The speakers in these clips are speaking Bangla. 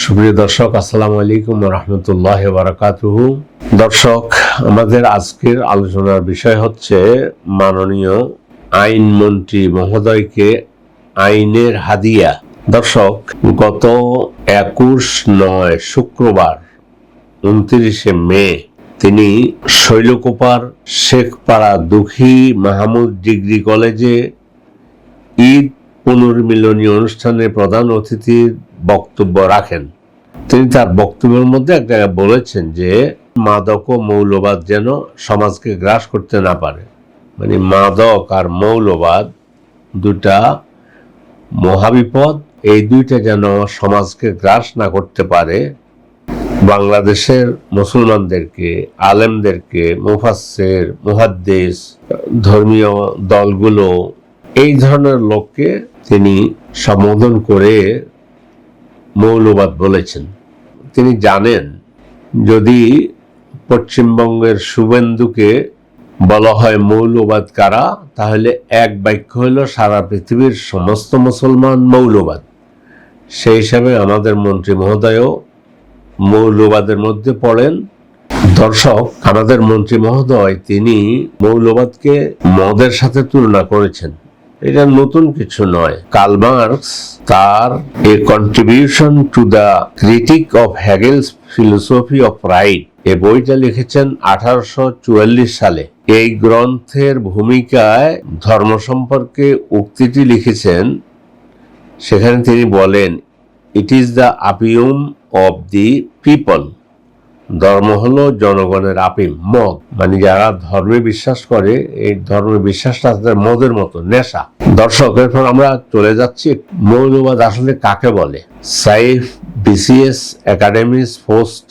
সুপ্রিয় দর্শক, আসসালামু আলাইকুম ওয়া রাহমাতুল্লাহি ওয়া বারাকাতুহু। দর্শক, আমাদের আজকের আলোচনার বিষয় হচ্ছে মাননীয় আইনমন্ত্রী মহোদয়কে আইনের হাদিয়া। দর্শক, গত 21/9 শুক্রবার 29শে মে তিনি শৈলকুপার শেখপাড়া দুঃখী মাহমুদ ডিগ্রি কলেজে ঈদ পুনর্মিলনী অনুষ্ঠানে প্রধান অতিথির বক্তব্য রাখেন। তিনি তার বক্তব্যের মধ্যে এক জায়গায় বলেছেন যে মাদক ও মৌলবাদ যেন সমাজকে গ্রাস করতে না পারে। মানে মাদক আর মৌলবাদ দুটা মহাবিপদ, এই দুইটা যেন সমাজকে গ্রাস না করতে পারে। বাংলাদেশের মুসলমানদেরকে, আলেমদেরকে, মুফাসসির, মুহাদ্দিস, ধর্মীয় দলগুলো, এই ধরনের লোককে তিনি সম্বোধন করে মৌলবাদ বলেছেন। তিনি জানেন যদি পশ্চিমবঙ্গের শুভেন্দুকে বলা হয় মৌলবাদ কারা, তাহলে এক বাক্য হলো সারা পৃথিবীর সমস্ত মুসলমান মৌলবাদ। সেই হিসাবে আমাদের মন্ত্রী মহোদয়ও মৌলবাদের মধ্যে পড়েন। দর্শক, আমাদের মন্ত্রী মহোদয় তিনি মৌলবাদকে মদের সাথে তুলনা করেছেন। এটা নতুন কিছু নয়। কার্ল মার্কস তার এ contribution to the critic of Hegel's philosophy of write a বইটা লিখেছেন 1844 সালে। এই গ্রন্থের ভূমিকায় ধর্ম সম্পর্কে উক্তিটি লিখেছেন। সেখানে তিনি বলেন, it is the opium of the people. ধর্ম হলো জনগণের আপিম, মদ। মানে যারা ধর্মে বিশ্বাস করে, এই ধর্মের বিশ্বাসটা তাদের মদের মতো নেশা। দর্শক, এরপর আমরা চলে যাচ্ছি মৌলবাদ আসলে কাকে বলে। সাইফ বিসিএস একাডেমিস পোস্ট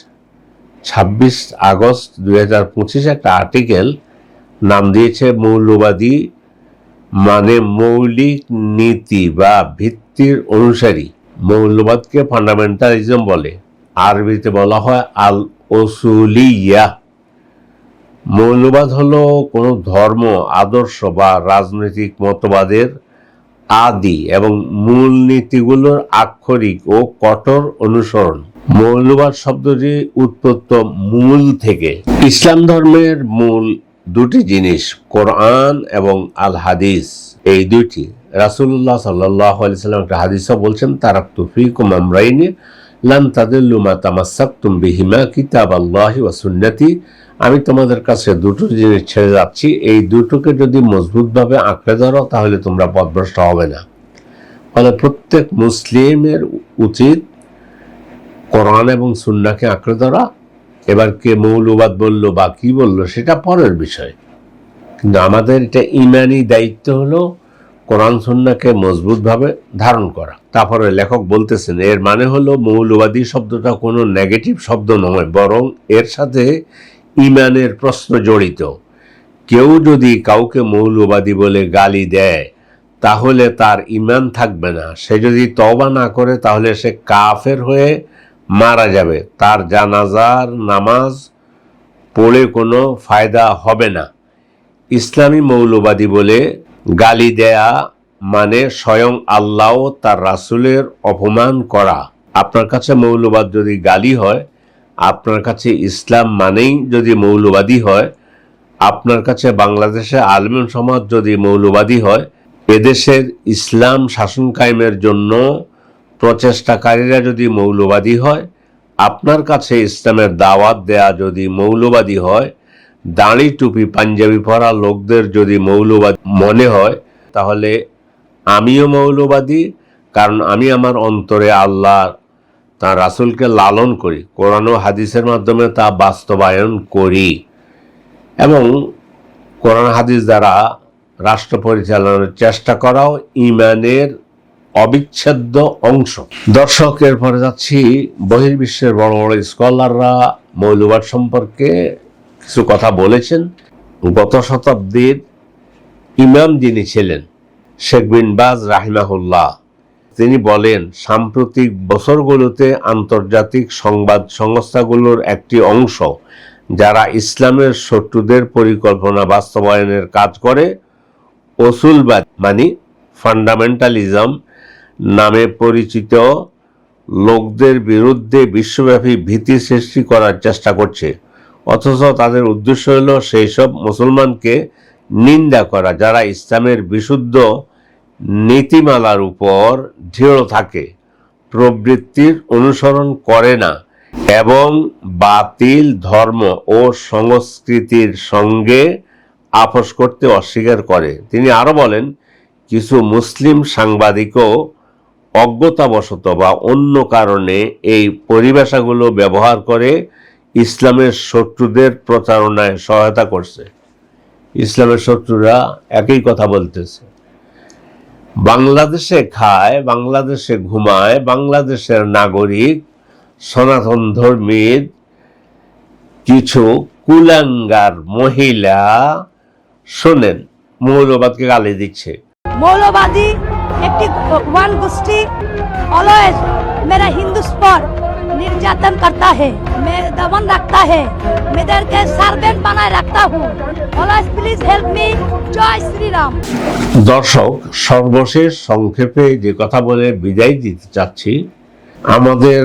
26 আগস্ট 2025 একটা আর্টিকেল নাম দিয়েছে মৌলবাদী মানে মৌলিক নীতি বা ভিত্তির অনুসারী। মৌলবাদকে ফান্ডামেন্টালিজম বলে, আরবিতে বলা হয় আল উসুলিয়া। মৌলবাদ হলো কোনো ধর্ম, আদর্শ বা রাজনৈতিক মতবাদের আদি এবং মূল নীতিগুলোর আক্ষরিক ও কঠোর অনুসরণ। মৌলবাদ শব্দটি উৎপত্ত মূল থেকে। ইসলাম ধর্মের মূল দুটি জিনিস, কোরআন এবং আল হাদিস। এই দুইটি রাসূলুল্লাহ সাল্লাল্লাহু আলাইহি সাল্লাম একটা হাদিসে বলছেন, তারাকতু ফীকুম আমরাইনি লান তাদিল্লু মা তামাসসাকতুম বিহিমা কিতাবাল্লাহি ওয়া সুন্নতি। আমি তোমাদের কাছে দুটো জিনিস ছেড়ে যাচ্ছি, এই দুটোকে যদি মজবুতভাবে আঁকড়ে ধরো তাহলে তোমরা পথভ্রষ্ট হবে না। ফলে প্রত্যেক মুসলিমের উচিত কোরআন এবং সুন্নাহকে আঁকড়ে ধরা। এবার কে মৌলবাদ বলল বা কি বলল সেটা পরের বিষয়, কিন্তু আমাদের এটা ইমানি দায়িত্ব হলো কোরআন সুন্নাহকে মজবুতভাবে ধারণ করা। তারপরে লেখক বলতেছেন, এর মানে হলো মৌলবাদী শব্দটা কোনো নেগেটিভ শব্দ নয়, বরং এর সাথে ইমানের প্রশ্ন জড়িত। কেউ যদি কাউকে মৌলবাদী বলে গালি দেয় তাহলে তার ইমান থাকবে না। সে যদি তওবা না করে তাহলে সে কাফের হয়ে মারা যাবে। তার জানাজার নামাজ পড়ে কোনো ফায়দা হবে না। ইসলামী মৌলবাদী বলে গালি দেয়া মানে স্বয়ং আল্লাহ তার রাসূলের অপমান করা। আপনার কাছে মৌলবাদ যদি গালি হয়, আপনার কাছে ইসলাম মানেই যদি মৌলবাদী হয়, আপনার কাছে বাংলাদেশে আলেম সমাজ যদি মৌলবাদী হয়, এদেশের ইসলাম শাসন কায়েমের জন্য প্রচেষ্টাকারীরা যদি মৌলবাদী হয়, আপনার কাছে ইসলামের দাওয়াত দেয়া যদি মৌলবাদী হয়, দাড়ি টুপি পাঞ্জাবি পরা লোকদের যদি মৌলবাদী মনে হয়, তাহলে আমিও মৌলবাদী। কারণ আমি আমার অন্তরে আল্লাহ তার রাসূলকে লালন করি, কোরআন ও হাদিসের মাধ্যমে তা বাস্তবায়ন করি এবং কোরআন হাদিস দ্বারা রাষ্ট্র পরিচালনার চেষ্টা করাও ইমানের অবিচ্ছেদ্য অংশ। দর্শক, এরপরে যাচ্ছি বহির্বিশ্বের বড় বড় স্কলাররা মৌলবাদ সম্পর্কে কিছু কথা বলেছেন। গত শতাব্দীর ইমাম যিনি ছিলেন শেখ বিন বাজ রাহিমাহুল্লাহ, তিনি বলেন, সাম্প্রতিক বছরগুলোতে আন্তর্জাতিক সংবাদ সংস্থাগুলোর একটি অংশ যারা ইসলামের শত্রুদের পরিকল্পনা বাস্তবায়নের কাজ করে উসুলবাদ মানে ফান্ডামেন্টালিজম নামে পরিচিত লোকদের বিরুদ্ধে বিশ্বব্যাপী ভীতি সৃষ্টি করার চেষ্টা করছে, অথচ তাদের উদ্দেশ্য হলো সেই সব মুসলমানকে নিন্দা করা যারা ইসলামের বিশুদ্ধ নীতিমালার উপর দৃঢ় থাকে, প্রবৃত্তির অনুসরণ করে না এবং বাতিল ধর্ম ও সংস্কৃতির সঙ্গে আপোস করতে অস্বীকার করে। তিনি আরো বলেন, কিছু মুসলিম সাংবাদিকও অজ্ঞতাবশত বা অন্য কারণে এই পরিভাষাগুলো ব্যবহার করে ইসলামের শত্রুদের প্রচারণায় সহায়তা করছে। ইসলামের শত্রুরা একই কথা বলতেছে, বাংলাদেশে খায়, বাংলাদেশে ঘুমায়, বাংলাদেশের নাগরিক সনাতন ধর্মীর কিছু কুলাঙ্গার মহিলা শোনেন মৌলবাদকে গালি দিচ্ছে। মৌলবাদী একটি ওয়ান গোষ্ঠী অলওয়েজ मेरा हिंदुस पर निर्यातन करता है, मैं दमन रखता है, मैं इधर के सर्वेंट बनाए रखता हूँ। Always please help me. जय श्री राम। দর্শক, সর্বশেষ সংক্ষেপে যে কথা বলে বিদায় দিতে চাচ্ছি, আমাদের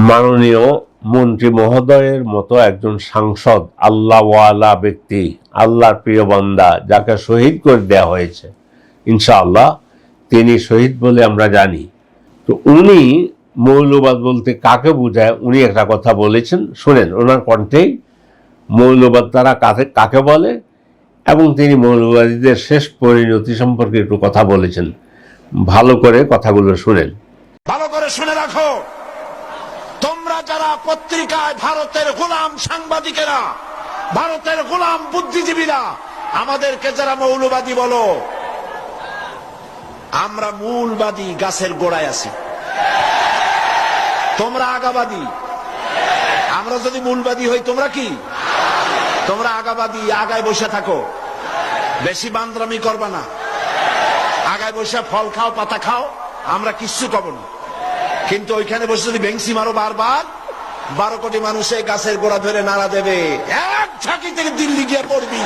মাননীয় মন্ত্রী মহোদয়ের মতো একজন সাংসদ, আল্লাহওয়ালা ব্যক্তি, আল্লাহর প্রিয় বান্দা, যাকে শহীদ করে দেওয়া হয়েছে, ইনশাআল্লাহ তিনি শহীদ বলে আমরা জানি। তো উনি মৌলবাদ বলতে কাকে বোঝায় উনি একটা কথা বলেছেন, শুনেন ওনার কণ্ঠেই মৌলবাদ তারা কাকে বলে এবং তিনি মৌলবাদীদের শেষ পরিণতি সম্পর্কে একটু কথা বলেছেন। ভালো করে কথাগুলো শুনেন। ভালো করে শুনে রাখো, তোমরা যারা পত্রিকায় ভারতের গোলাম সাংবাদিকেরা, ভারতের গোলাম বুদ্ধিজীবীরা আমাদেরকে যারা মৌলবাদী বলো, আমরা মূলবাদী গাছের গোড়ায় আছি, তোমরা আগাবাদী। আমরা যদি মূলবাদী হই, তোমরা কি? তোমরা আগাবাদী, আগায় বসে থাকো, বেশি বান্দরামি করবা না, আগায় বসে ফল খাও, পাতা খাও, আমরা কিচ্ছু কব না। কিন্তু ওইখানে বসে যদি বেংসি মারো বারবার, 12 কোটি মানুষ এই গাছের গোড়া ধরে নাড়া দেবে, এক ঝাঁকি থেকে দিল্লি গিয়ে পড়বি।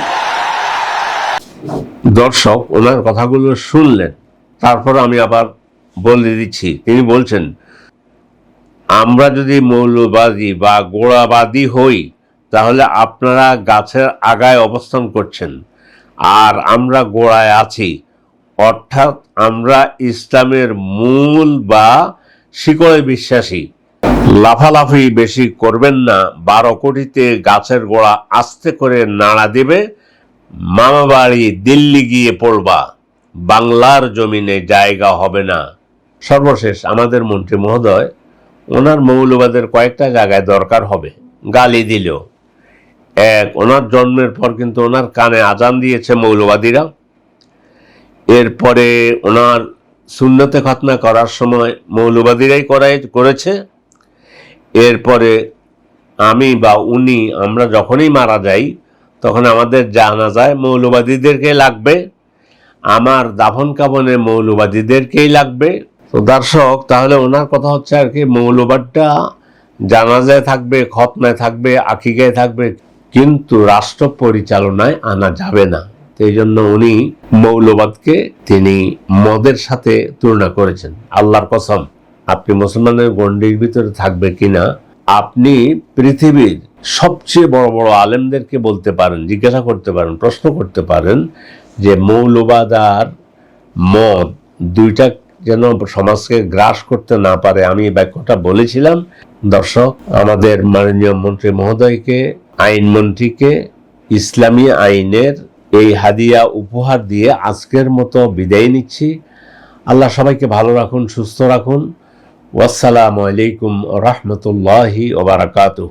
দর্শক ওনার কথাগুলো শুনলেন, তারপর আমি আবার বলে দিচ্ছি। তিনি বলছেন, আমরা যদি মৌলবাদী বা গোড়াবাদী হই তাহলে আপনারা গাছের আগায় অবস্থান করছেন আর আমরা গোড়ায় আছি, অর্থাৎ আমরা ইসলামের মূল বা শিকড়ে বিশ্বাসী। লাফালাফি বেশি করবেন না, 12 কোটিতে গাছের গোড়া আস্তে করে নাড়া দেবে, মামা বাড়ি দিল্লি গিয়ে পড়বা, বাংলার জমিনে জায়গা হবে না। সর্বশেষ আমাদের মন্ত্রী মহোদয় ওনার মৌলবাদের কয়েকটা জায়গায় দরকার হবে, গালি দিল। ওনার জন্মের পর কিন্তু ওনার কানে আজান দিয়েছে মৌলবাদীরা। এরপরে ওনার সুন্নতে খতনা করার সময় মৌলবাদীরাই করেছে। এরপরে আমি বা উনি, আমরা যখনই মারা যাই তখন আমাদের জানাজায় মৌলবাদীদেরকে লাগবে, আমার দাফন কাফনে মৌলবাদীদেরকেই লাগবে। তো দর্শক, তাহলে ওনার কথা হচ্ছে আর কি, মৌলবাদটা জানাজায় থাকবে, খতনায় থাকবে, আকিকায় থাকবে, কিন্তু রাষ্ট্র পরিচালনায় আনা যাবে না। এই জন্য উনি মৌলবাদকে তিনি মদের সাথে তুলনা করেছেন। আল্লাহর কসম, আপনি মুসলমানের গণ্ডির ভিতরে থাকবে কিনা, আপনি পৃথিবীর সবচেয়ে বড় বড় আলেমদেরকে বলতে পারেন, জিজ্ঞাসা করতে পারেন, প্রশ্ন করতে পারেন যে মৌলবাদ আর মদ দুইটা যেন সমাজকে গ্রাস করতে না পারে। আমি এই বাক্যটা বলেছিলাম। দর্শক, আমাদের মাননীয় মন্ত্রী মহোদয়কে, আইনমন্ত্রীকে ইসলামী আইনের এই হাদিয়া উপহার দিয়ে আজকের মতো বিদায় নিচ্ছি। আল্লাহ সবাইকে ভালো রাখুন, সুস্থ রাখুন। ওয়াসসালামু আলাইকুম ওয়া রাহমাতুল্লাহি ওয়া বারাকাতুহু।